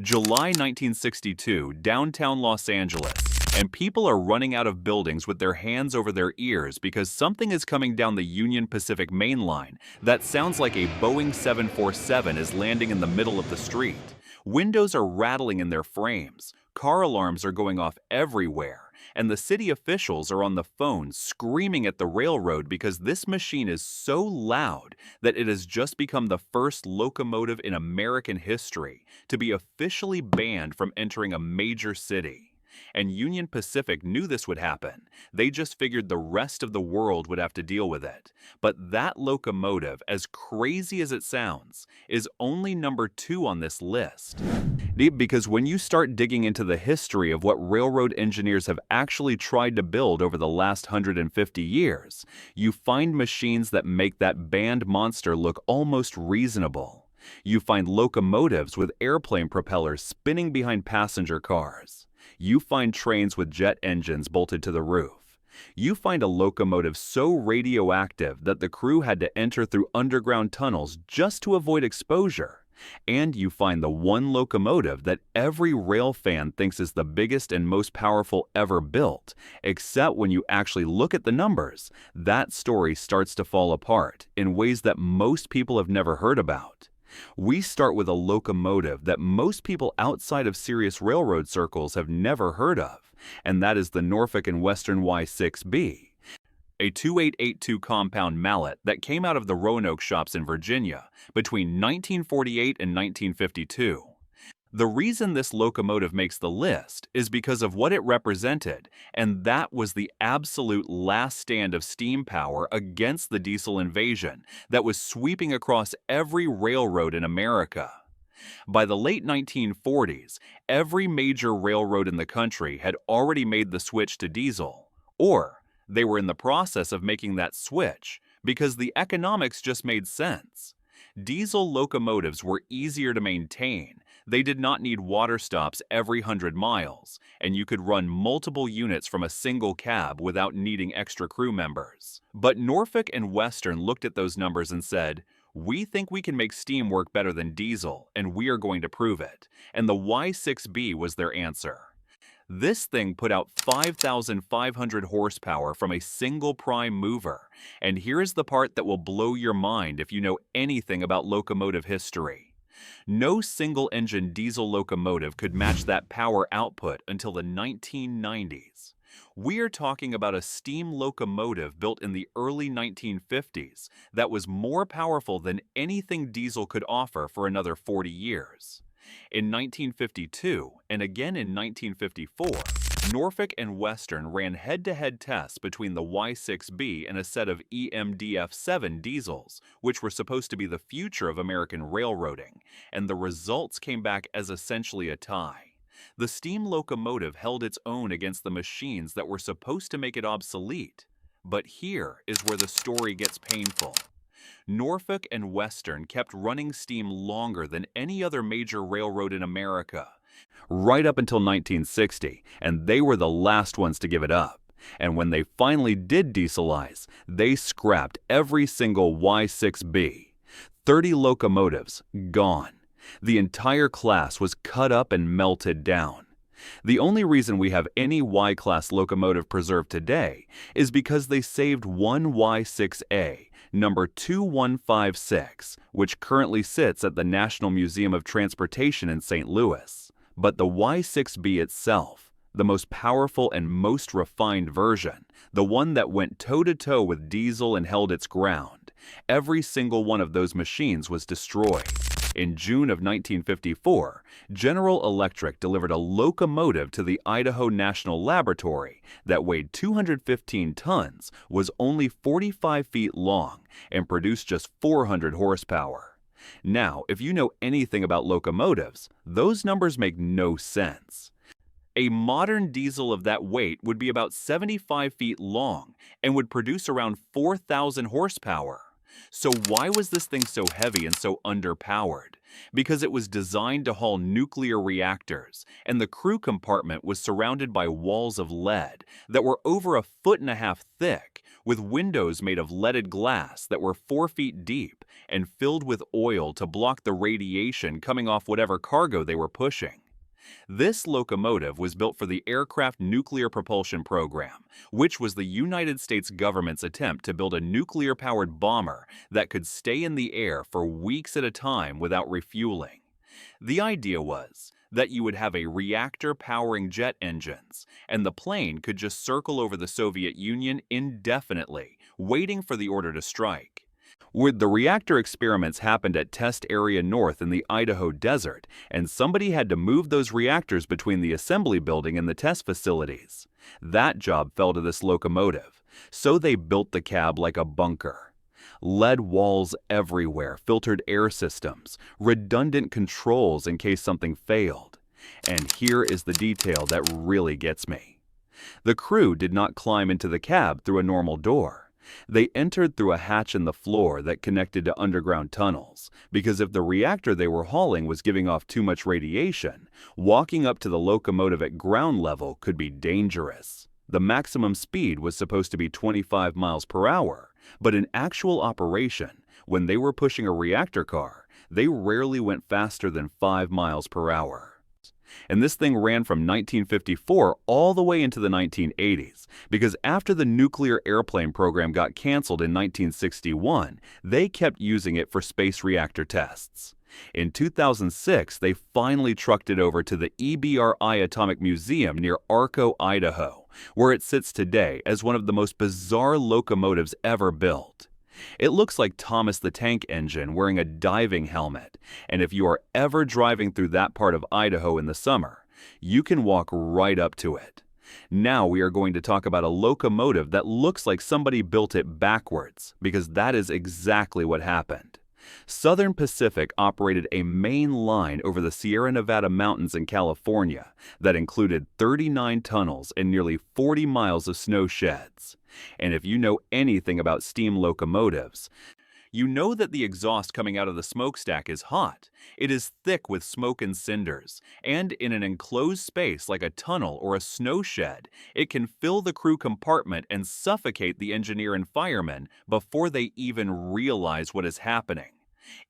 July 1962, downtown Los Angeles, and people are running out of buildings with their hands over their ears because something is coming down the Union Pacific Main Line that sounds like a Boeing 747 is landing in the middle of the street. Windows are rattling in their frames, car alarms are going off everywhere, and the city officials are on the phone screaming at the railroad because this machine is so loud that it has just become the first locomotive in American history to be officially banned from entering a major city. And Union Pacific knew this would happen. They just figured the rest of the world would have to deal with it. But that locomotive, as crazy as it sounds, is only number 2 on this list. Because when you start digging into the history of what railroad engineers have actually tried to build over the last 150 years, you find machines that make that banned monster look almost reasonable. You find locomotives with airplane propellers spinning behind passenger cars. You find trains with jet engines bolted to the roof. You find a locomotive so radioactive that the crew had to enter through underground tunnels just to avoid exposure. And you find the one locomotive that every rail fan thinks is the biggest and most powerful ever built, except when you actually look at the numbers, that story starts to fall apart in ways that most people have never heard about. We start with a locomotive that most people outside of serious railroad circles have never heard of, and that is the Norfolk and Western Y6b, a 2882 compound mallet that came out of the Roanoke shops in Virginia between 1948 and 1952. The reason this locomotive makes the list is because of what it represented, and that was the absolute last stand of steam power against the diesel invasion that was sweeping across every railroad in America. By the late 1940s, every major railroad in the country had already made the switch to diesel, or they were in the process of making that switch because the economics just made sense. Diesel locomotives were easier to maintain. They did not need water stops every 100 miles, and you could run multiple units from a single cab without needing extra crew members. But Norfolk and Western looked at those numbers and said, "We think we can make steam work better than diesel, and we are going to prove it." And the Y6B was their answer. This thing put out 5,500 horsepower from a single prime mover, and here's the part that will blow your mind if you know anything about locomotive history. No single-engine diesel locomotive could match that power output until the 1990s. We are talking about a steam locomotive built in the early 1950s that was more powerful than anything diesel could offer for another 40 years. In 1952, and again in 1954, Norfolk and Western ran head-to-head tests between the Y6B and a set of EMDF-7 diesels, which were supposed to be the future of American railroading, and the results came back as essentially a tie. The steam locomotive held its own against the machines that were supposed to make it obsolete. But here is where the story gets painful. Norfolk and Western kept running steam longer than any other major railroad in America, right up until 1960, and they were the last ones to give it up. And when they finally did dieselize, they scrapped every single Y6B. 30 locomotives gone. The entire class was cut up and melted down. The only reason we have any Y-class locomotive preserved today is because they saved one Y6A, number 2156, which currently sits at the National Museum of Transportation in St. Louis. But the Y6B itself, the most powerful and most refined version, the one that went toe-to-toe with diesel and held its ground, every single one of those machines was destroyed. In June of 1954, General Electric delivered a locomotive to the Idaho National Laboratory that weighed 215 tons, was only 45 feet long, and produced just 400 horsepower. Now, if you know anything about locomotives, those numbers make no sense. A modern diesel of that weight would be about 75 feet long and would produce around 4,000 horsepower. So why was this thing so heavy and so underpowered? Because it was designed to haul nuclear reactors, and the crew compartment was surrounded by walls of lead that were over 1.5 feet thick, with windows made of leaded glass that were 4 feet deep and filled with oil to block the radiation coming off whatever cargo they were pushing. This locomotive was built for the Aircraft Nuclear Propulsion Program, which was the United States government's attempt to build a nuclear-powered bomber that could stay in the air for weeks at a time without refueling. The idea was that you would have a reactor powering jet engines, and the plane could just circle over the Soviet Union indefinitely, waiting for the order to strike. The reactor experiments happened at Test Area North in the Idaho desert, and somebody had to move those reactors between the assembly building and the test facilities. That job fell to this locomotive, so they built the cab like a bunker. Lead walls everywhere, filtered air systems, redundant controls in case something failed. And here is the detail that really gets me. The crew did not climb into the cab through a normal door. They entered through a hatch in the floor that connected to underground tunnels, because if the reactor they were hauling was giving off too much radiation, walking up to the locomotive at ground level could be dangerous. The maximum speed was supposed to be 25 miles per hour, but in actual operation, when they were pushing a reactor car, they rarely went faster than 5 miles per hour. And this thing ran from 1954 all the way into the 1980s, because after the nuclear airplane program got canceled in 1961, they kept using it for space reactor tests. In 2006, they finally trucked it over to the EBRI Atomic Museum near Arco, Idaho, where it sits today as one of the most bizarre locomotives ever built. It looks like Thomas the Tank Engine wearing a diving helmet, and if you are ever driving through that part of Idaho in the summer, you can walk right up to it. Now we are going to talk about a locomotive that looks like somebody built it backwards, because that is exactly what happened. Southern Pacific operated a main line over the Sierra Nevada mountains in California that included 39 tunnels and nearly 40 miles of snow sheds. And if you know anything about steam locomotives, you know that the exhaust coming out of the smokestack is hot. It is thick with smoke and cinders, and in an enclosed space like a tunnel or a snow shed, it can fill the crew compartment and suffocate the engineer and firemen before they even realize what is happening.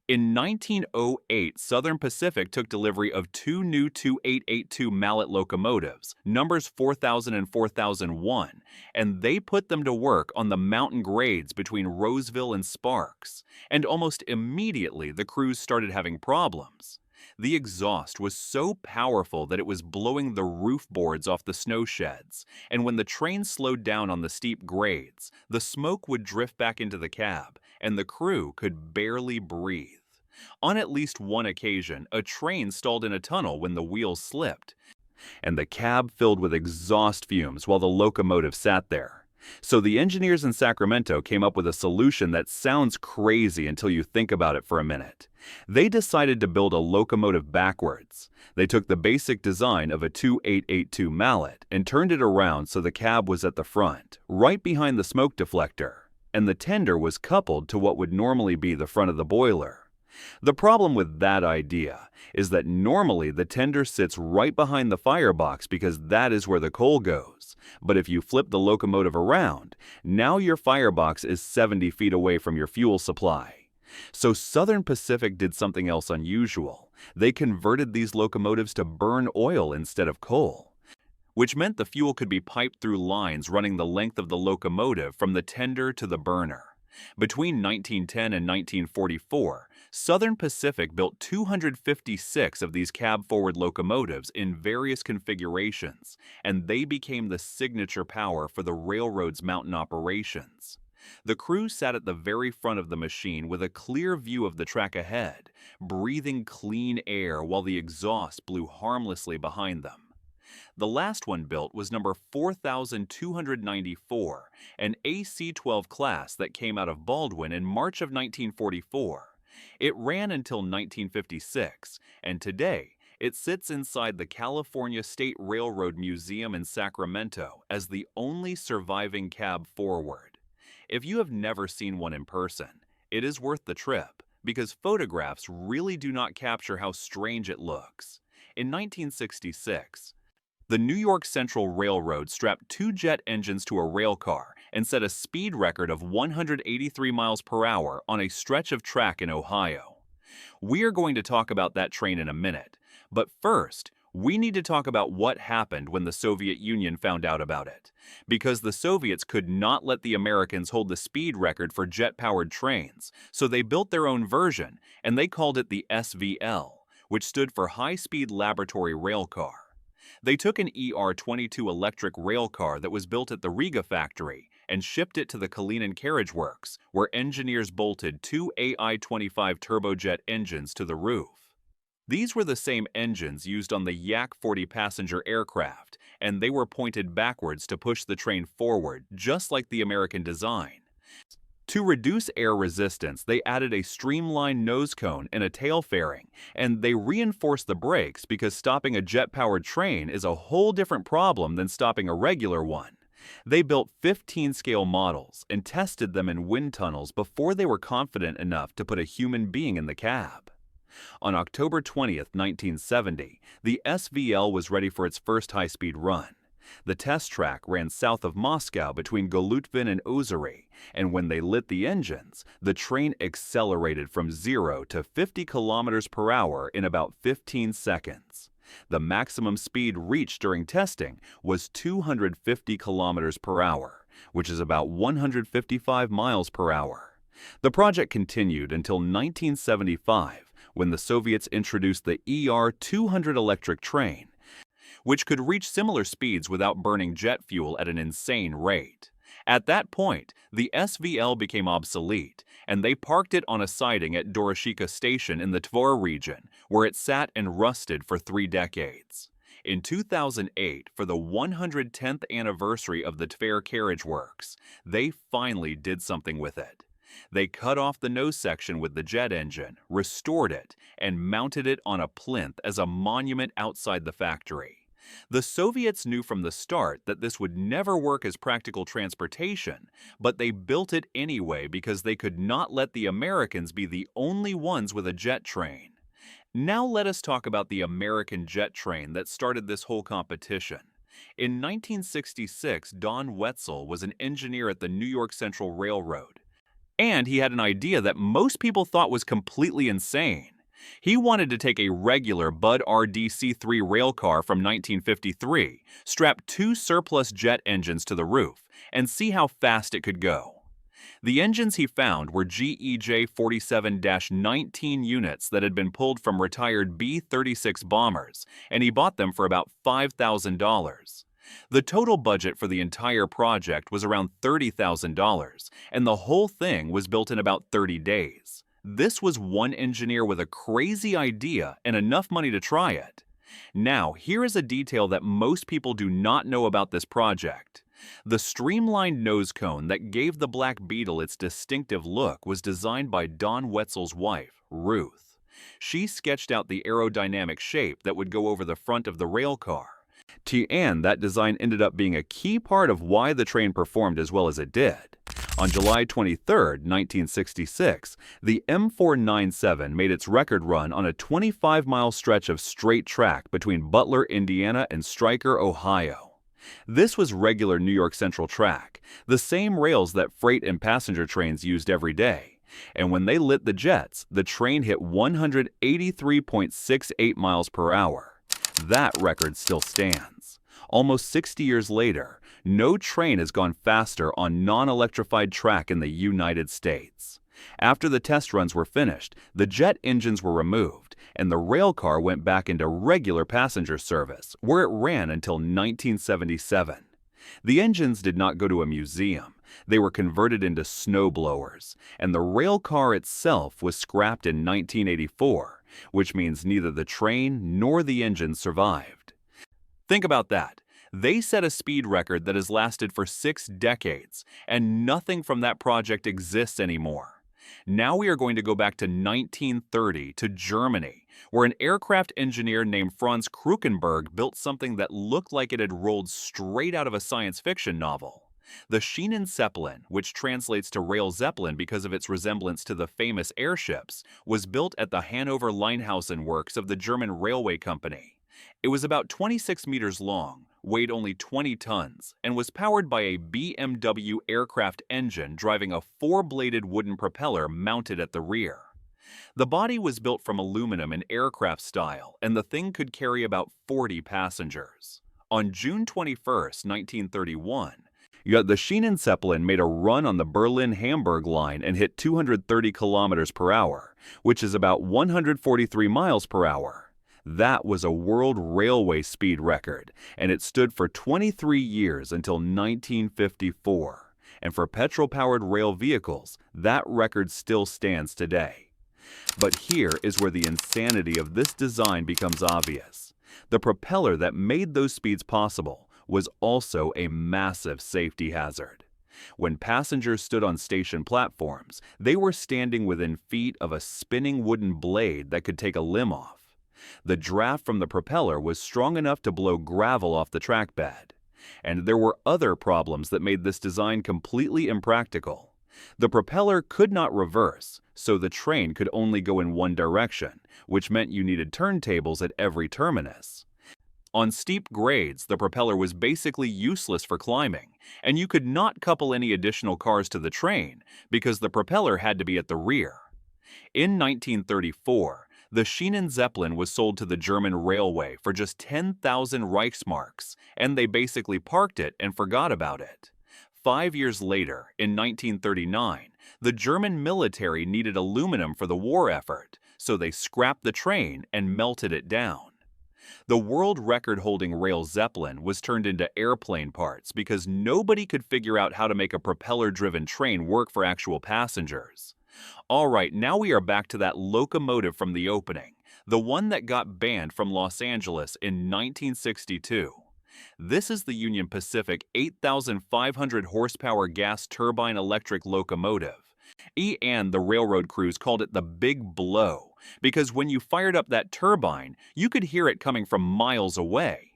In 1908, Southern Pacific took delivery of 2 new 2882 Mallet locomotives, numbers 4000 and 4001, and they put them to work on the mountain grades between Roseville and Sparks. And almost immediately, the crews started having problems. The exhaust was so powerful that it was blowing the roof boards off the snow sheds, and when the train slowed down on the steep grades, the smoke would drift back into the cab, and the crew could barely breathe. On at least one occasion, a train stalled in a tunnel when the wheels slipped, and the cab filled with exhaust fumes while the locomotive sat there. So the engineers in Sacramento came up with a solution that sounds crazy until you think about it for a minute. They decided to build a locomotive backwards. They took the basic design of a 2882 Mallet and turned it around so the cab was at the front, right behind the smoke deflector, and the tender was coupled to what would normally be the front of the boiler. The problem with that idea is that normally the tender sits right behind the firebox because that is where the coal goes. But if you flip the locomotive around, now your firebox is 70 feet away from your fuel supply. So Southern Pacific did something else unusual. They converted these locomotives to burn oil instead of coal, which meant the fuel could be piped through lines running the length of the locomotive from the tender to the burner. Between 1910 and 1944, Southern Pacific built 256 of these cab-forward locomotives in various configurations, and they became the signature power for the railroad's mountain operations. The crew sat at the very front of the machine with a clear view of the track ahead, breathing clean air while the exhaust blew harmlessly behind them. The last one built was number 4294, an AC-12 class that came out of Baldwin in March of 1944. It ran until 1956, and today it sits inside the California State Railroad Museum in Sacramento as the only surviving cab forward. If you have never seen one in person, it is worth the trip, because photographs really do not capture how strange it looks. In 1966, The New York Central Railroad strapped two jet engines to a rail car and set a speed record of 183 miles per hour on a stretch of track in Ohio. We are going to talk about that train in a minute, but first, we need to talk about what happened when the Soviet Union found out about it. Because the Soviets could not let the Americans hold the speed record for jet-powered trains, so they built their own version, and they called it the SVL, which stood for High-Speed Laboratory Rail Car. They took an ER-22 electric rail car that was built at the Riga factory and shipped it to the Kalinin Carriage Works, where engineers bolted two AI-25 turbojet engines to the roof. These were the same engines used on the Yak-40 passenger aircraft, and they were pointed backwards to push the train forward, just like the American design. To reduce air resistance, they added a streamlined nose cone and a tail fairing, and they reinforced the brakes because stopping a jet-powered train is a whole different problem than stopping a regular one. They built 15-scale models and tested them in wind tunnels before they were confident enough to put a human being in the cab. On October 20, 1970, the SVL was ready for its first high-speed run. The test track ran south of Moscow between Golutvin and Ozary, and when they lit the engines, the train accelerated from 0 to 50 kilometers per hour in about 15 seconds. The maximum speed reached during testing was 250 kilometers per hour, which is about 155 miles per hour. The project continued until 1975, when the Soviets introduced the ER-200 electric train, which could reach similar speeds without burning jet fuel at an insane rate. At that point, the SVL became obsolete, and they parked it on a siding at Doroshika Station in the Tvor region, where it sat and rusted for 3 decades. In 2008, for the 110th anniversary of the Tver Carriage Works, they finally did something with it. They cut off the nose section with the jet engine, restored it, and mounted it on a plinth as a monument outside the factory. The Soviets knew from the start that this would never work as practical transportation, but they built it anyway because they could not let the Americans be the only ones with a jet train. Now let us talk about the American jet train that started this whole competition. In 1966, Don Wetzel was an engineer at the New York Central Railroad, and he had an idea that most people thought was completely insane. He wanted to take a regular Bud RDC-3 railcar from 1953, strap 2 surplus jet engines to the roof, and see how fast it could go. The engines he found were GEJ 47-19 units that had been pulled from retired B-36 bombers, and he bought them for about $5,000. The total budget for the entire project was around $30,000, and the whole thing was built in about 30 days. This was one engineer with a crazy idea and enough money to try it. Now, here is a detail that most people do not know about this project. The streamlined nose cone that gave the Black Beetle its distinctive look was designed by Don Wetzel's wife, Ruth. She sketched out the aerodynamic shape that would go over the front of the rail car. And that design ended up being a key part of why the train performed as well as it did. On July 23, 1966, the M497 made its record run on a 25-mile stretch of straight track between Butler, Indiana and Stryker, Ohio. This was regular New York Central track, the same rails that freight and passenger trains used every day. And when they lit the jets, the train hit 183.68 miles per hour. That record still stands. Almost 60 years later, no train has gone faster on non-electrified track in the United States. After the test runs were finished, the jet engines were removed, and the rail car went back into regular passenger service, where it ran until 1977. The engines did not go to a museum. They were converted into snowblowers, and the rail car itself was scrapped in 1984, which means neither the train nor the engine survived. Think about that. They set a speed record that has lasted for 6 decades, and nothing from that project exists anymore. Now we are going to go back to 1930 to Germany, where an aircraft engineer named Franz Krukenberg built something that looked like it had rolled straight out of a science fiction novel. The Schienen Zeppelin, which translates to rail zeppelin because of its resemblance to the famous airships, was built at the Hanover Lienhausen works of the German railway company. It was about 26 meters long, weighed only 20 tons, and was powered by a BMW aircraft engine driving a four-bladed wooden propeller mounted at the rear. The body was built from aluminum in aircraft style, and the thing could carry about 40 passengers. On June 21, 1931, the Schienen Zeppelin made a run on the Berlin-Hamburg line and hit 230 kilometers per hour, which is about 143 miles per hour. That was a world railway speed record, and it stood for 23 years until 1954. And for petrol-powered rail vehicles, that record still stands today. But here is where the insanity of this design becomes obvious. The propeller that made those speeds possible was also a massive safety hazard. When passengers stood on station platforms, they were standing within feet of a spinning wooden blade that could take a limb off. The draft from the propeller was strong enough to blow gravel off the track bed. And there were other problems that made this design completely impractical. The propeller could not reverse, so the train could only go in one direction, which meant you needed turntables at every terminus. On steep grades, the propeller was basically useless for climbing, and you could not couple any additional cars to the train because the propeller had to be at the rear. In 1934, the Schienen Zeppelin was sold to the German railway for just 10,000 Reichsmarks, and they basically parked it and forgot about it. 5 years later, in 1939, the German military needed aluminum for the war effort, so they scrapped the train and melted it down. The world record-holding rail Zeppelin was turned into airplane parts because nobody could figure out how to make a propeller-driven train work for actual passengers. All right, now we are back to that locomotive from the opening, the one that got banned from Los Angeles in 1962. This is the Union Pacific 8,500 horsepower gas turbine electric locomotive. And the railroad crews called it the Big Blow because when you fired up that turbine, you could hear it coming from miles away.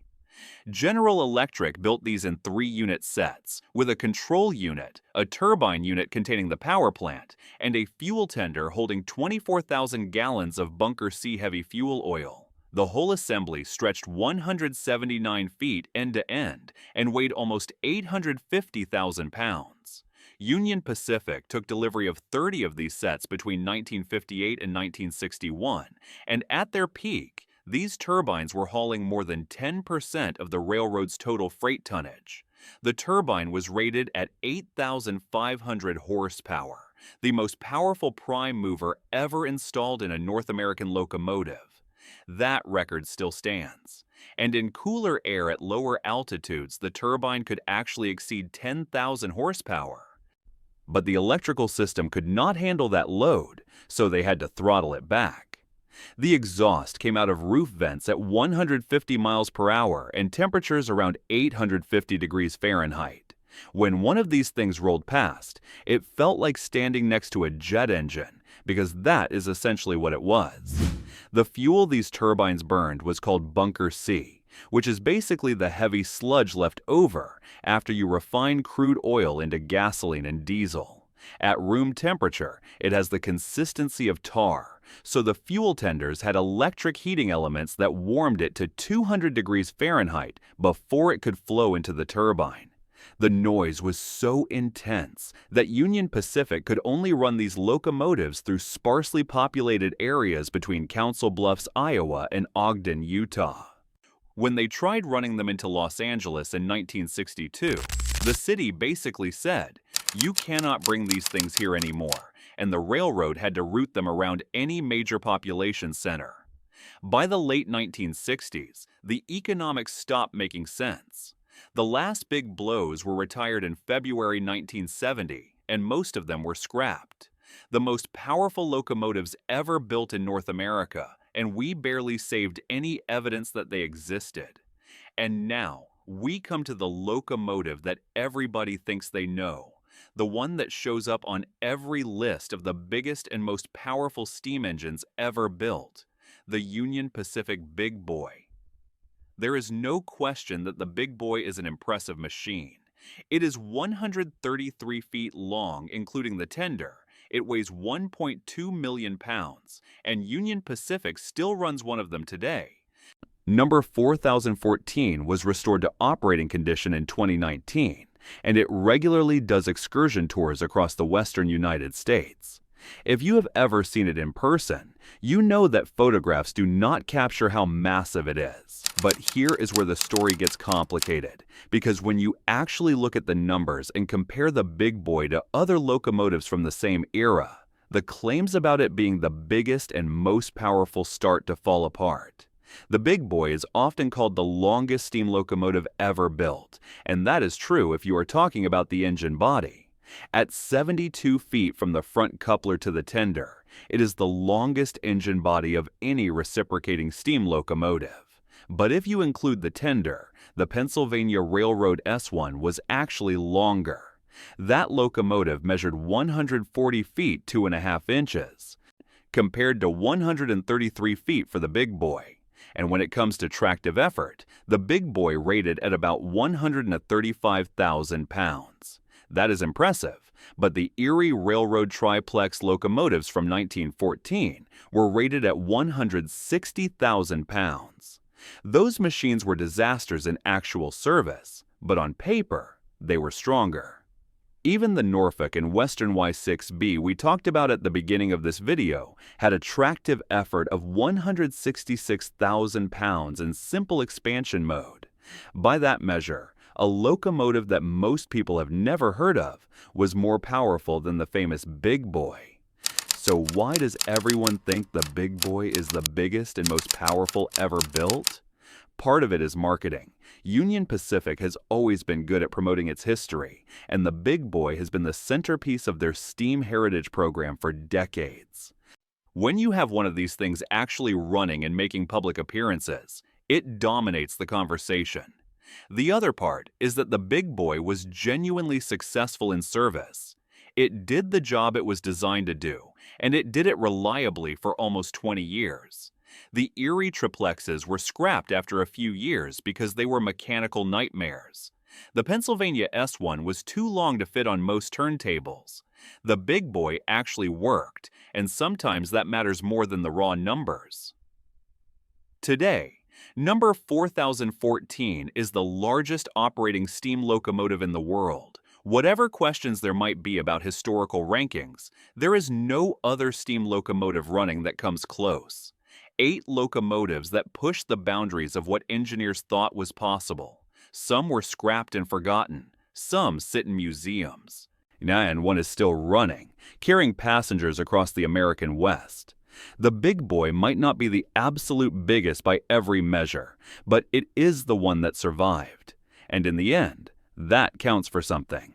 General Electric built these in 3-unit sets, with a control unit, a turbine unit containing the power plant, and a fuel tender holding 24,000 gallons of Bunker C heavy fuel oil. The whole assembly stretched 179 feet end to end and weighed almost 850,000 pounds. Union Pacific took delivery of 30 of these sets between 1958 and 1961, and at their peak, these turbines were hauling more than 10% of the railroad's total freight tonnage. The turbine was rated at 8,500 horsepower, the most powerful prime mover ever installed in a North American locomotive. That record still stands. And in cooler air at lower altitudes, the turbine could actually exceed 10,000 horsepower. But the electrical system could not handle that load, so they had to throttle it back. The exhaust came out of roof vents at 150 miles per hour and temperatures around 850 degrees Fahrenheit. When one of these things rolled past, it felt like standing next to a jet engine, because that is essentially what it was. The fuel these turbines burned was called Bunker C, which is basically the heavy sludge left over after you refine crude oil into gasoline and diesel. At room temperature, it has the consistency of tar, so the fuel tenders had electric heating elements that warmed it to 200 degrees Fahrenheit before it could flow into the turbine. The noise was so intense that Union Pacific could only run these locomotives through sparsely populated areas between Council Bluffs, Iowa and Ogden, Utah. When they tried running them into Los Angeles in 1962, the city basically said, "You cannot bring these things here anymore," and the railroad had to route them around any major population center. By the late 1960s, the economics stopped making sense. The last big blows were retired in February 1970, and most of them were scrapped. The most powerful locomotives ever built in North America, and we barely saved any evidence that they existed. And now, we come to the locomotive that everybody thinks they know, the one that shows up on every list of the biggest and most powerful steam engines ever built, the Union Pacific Big Boy. There is no question that the Big Boy is an impressive machine. It is 133 feet long, including the tender. It weighs 1.2 million pounds, and Union Pacific still runs one of them today. Number 4014 was restored to operating condition in 2019, and it regularly does excursion tours across the western United States. If you have ever seen it in person, you know that photographs do not capture how massive it is. But here is where the story gets complicated, because when you actually look at the numbers and compare the big boy to other locomotives from the same era, the claims about it being the biggest and most powerful start to fall apart. The big boy is often called the longest steam locomotive ever built, and that is true if you are talking about the engine body. At 72 feet from the front coupler to the tender, it is the longest engine body of any reciprocating steam locomotive. But if you include the tender, the Pennsylvania Railroad S1 was actually longer. That locomotive measured 140 feet 2.5 inches, compared to 133 feet for the big boy. And when it comes to tractive effort, the big boy rated at about 135,000 pounds. That is impressive, but the Erie Railroad triplex locomotives from 1914 were rated at 160,000 pounds. Those machines were disasters in actual service, but on paper, they were stronger. Even the Norfolk and Western Y6B we talked about at the beginning of this video had a tractive effort of 166,000 pounds in simple expansion mode. By that measure, a locomotive that most people have never heard of was more powerful than the famous Big Boy. So why does everyone think the Big Boy is the biggest and most powerful ever built? Part of it is marketing. Union Pacific has always been good at promoting its history, and the Big Boy has been the centerpiece of their Steam Heritage program for decades. When you have one of these things actually running and making public appearances, it dominates the conversation. The other part is that the Big Boy was genuinely successful in service. It did the job it was designed to do, and it did it reliably for almost 20 years. The Erie triplexes were scrapped after a few years because they were mechanical nightmares. The Pennsylvania S1 was too long to fit on most turntables. The Big Boy actually worked, and sometimes that matters more than the raw numbers. Today, number 4014 is the largest operating steam locomotive in the world. Whatever questions there might be about historical rankings, there is no other steam locomotive running that comes close. 8 locomotives that pushed the boundaries of what engineers thought was possible. Some were scrapped and forgotten. Some sit in museums. And one is still running, carrying passengers across the American West. The Big Boy might not be the absolute biggest by every measure, but it is the one that survived. And in the end, that counts for something.